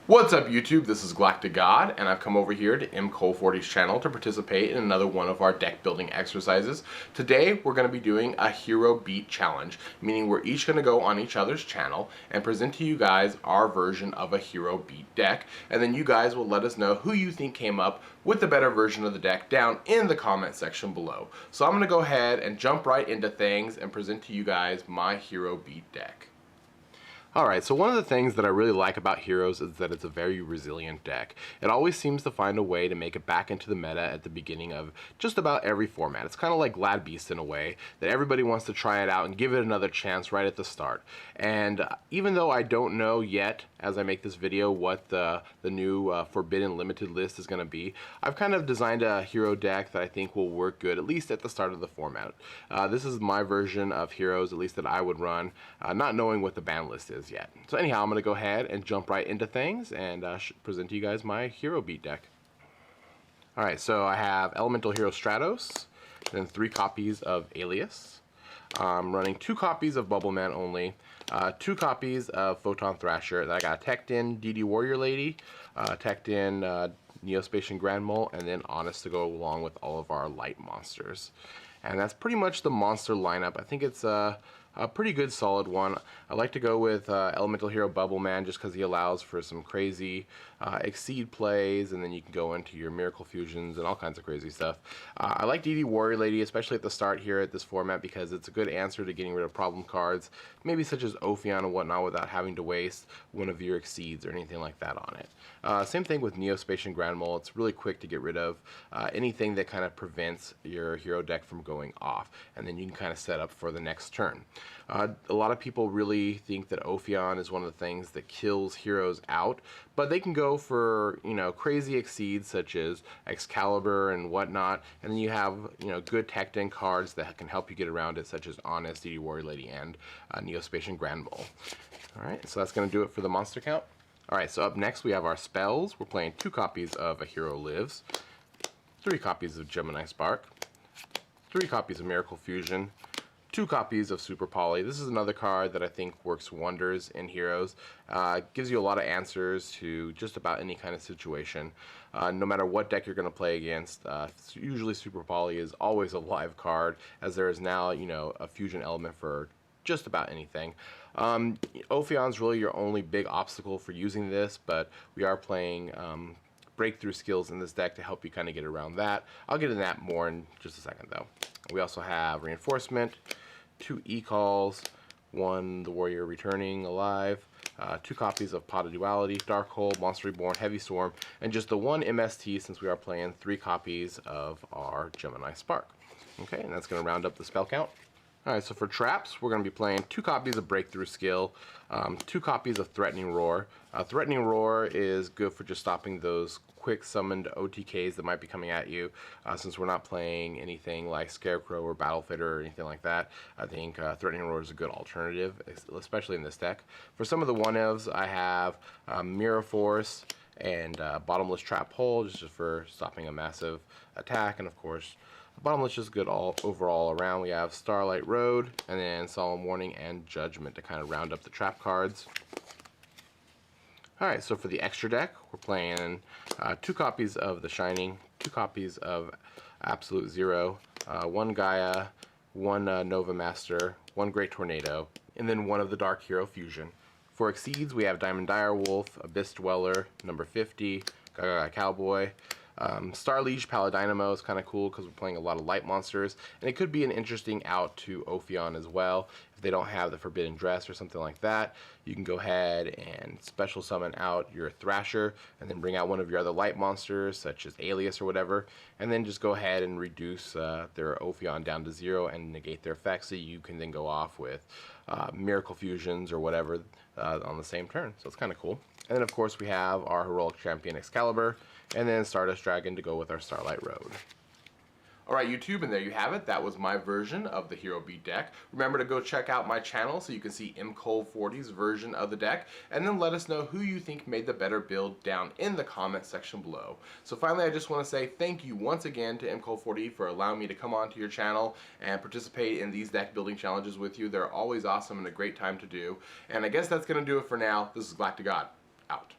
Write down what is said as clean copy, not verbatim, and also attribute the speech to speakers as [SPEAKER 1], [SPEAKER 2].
[SPEAKER 1] What's up YouTube, this is GalacticGod, and I've come over here to mkohl40's channel to participate in another one of our deck building exercises. Today we're going to be doing a hero beat challenge, meaning we're each going to go on each other's channel and present to you guys our version of a hero beat deck, and then you guys will let us know who you think came up with the better version of the deck down in the comment section below. So I'm going to go ahead and jump right into things and present to you guys my hero beat deck. Alright, so one of the things that I really like about Heroes is that it's a very resilient deck. It always seems to find a way to make it back into the meta at the beginning of just about every format. It's kind of like Glad Beast in a way, that everybody wants to try it out and give it another chance right at the start. And even though I don't know yet, as I make this video, what the new Forbidden Limited list is going to be, I've kind of designed a hero deck that I think will work good, at least at the start of the format. This is my version of Heroes, at least that I would run, not knowing what the ban list is yet. So anyhow, I'm going to go ahead and jump right into things and present to you guys my hero beat deck. Alright, so I have Elemental Hero Stratos, then 3 copies of Alias. I'm running 2 copies of Bubble Man only, 2 copies of Photon Thrasher. Then I got a teched in DD Warrior Lady, teched in Neospacian Grand Mole, and then Honest to go along with all of our light monsters. And that's pretty much the monster lineup. I think it's a pretty good solid one. I like to go with Elemental Hero Bubble Man just because he allows for some crazy Exceed plays, and then you can go into your Miracle Fusions and all kinds of crazy stuff. I like DD Warrior Lady, especially at the start here at this format, because it's a good answer to getting rid of problem cards, maybe such as Ophion and whatnot, without having to waste one of your Exceeds or anything like that on it. Same thing with Neospacian Grand Mole. It's really quick to get rid of anything that kind of prevents your hero deck from going off, and then you can kind of set up for the next turn. A lot of people really think that Ophion is one of the things that kills heroes out, but they can go for, you know, crazy Exceeds such as Excalibur and whatnot, and then you have, you know, good teched in cards that can help you get around it, such as Honest, DD Warrior Lady, and Neospacian Grand Mole. Alright, so that's going to do it for the monster count. Alright, so up next we have our spells. We're playing 2 copies of A Hero Lives, 3 copies of Gemini Spark, 3 copies of Miracle Fusion, 2 copies of Super Poly. This is another card that I think works wonders in Heroes. Gives you a lot of answers to just about any kind of situation. No matter what deck you're going to play against, usually Super Poly is always a live card, as there is now, you know, a fusion element for just about anything. Ophion's really your only big obstacle for using this, but we are playing breakthrough skills in this deck to help you kind of get around that. I'll get into that more in just a second though. We also have Reinforcement, 2 E-Calls, 1 The Warrior Returning Alive, 2 copies of Pot of Duality, Darkhold, Monster Reborn, Heavy Storm, and just the 1 MST since we are playing 3 copies of our Gemini Spark. Okay, and that's going to round up the spell count. Alright, so for traps, we're going to be playing 2 copies of Breakthrough Skill, 2 copies of Threatening Roar. Threatening Roar is good for just stopping those quick summoned OTKs that might be coming at you. Since we're not playing anything like Scarecrow or Battlefitter or anything like that, I think Threatening Roar is a good alternative, especially in this deck. For some of the 1-ofs, I have Mirror Force and Bottomless Trap Hole, just for stopping a massive attack, and of course, Bottomless is good overall around. We have Starlight Road, and then Solemn Warning and Judgment to kind of round up the trap cards. Alright, so for the extra deck, we're playing 2 copies of The Shining, 2 copies of Absolute Zero, 1 Gaia, 1 Nova Master, 1 Great Tornado, and then 1 of the Dark Hero Fusion. For Exceeds, we have Diamond Direwolf, Abyss Dweller, number 50, Gaga Cowboy. Star Liege Paladynamo is kind of cool because we're playing a lot of light monsters, and it could be an interesting out to Ophion as well. If they don't have the Forbidden Dress or something like that, you can go ahead and special summon out your Thrasher and then bring out one of your other light monsters such as Alias or whatever, and then just go ahead and reduce their Ophion down to 0 and negate their effects, so you can then go off with Miracle Fusions or whatever on the same turn. So it's kind of cool. And then of course we have our Heroic Champion Excalibur, and then Stardust Dragon to go with our Starlight Road. Alright YouTube, and there you have it. That was my version of the Hero Beat deck. Remember to go check out my channel so you can see mkohl40's version of the deck, and then let us know who you think made the better build down in the comment section below. So finally, I just want to say thank you once again to mkohl40 for allowing me to come onto your channel and participate in these deck building challenges with you. They're always awesome and a great time to do. And I guess that's going to do it for now. This is GalacticGod, out.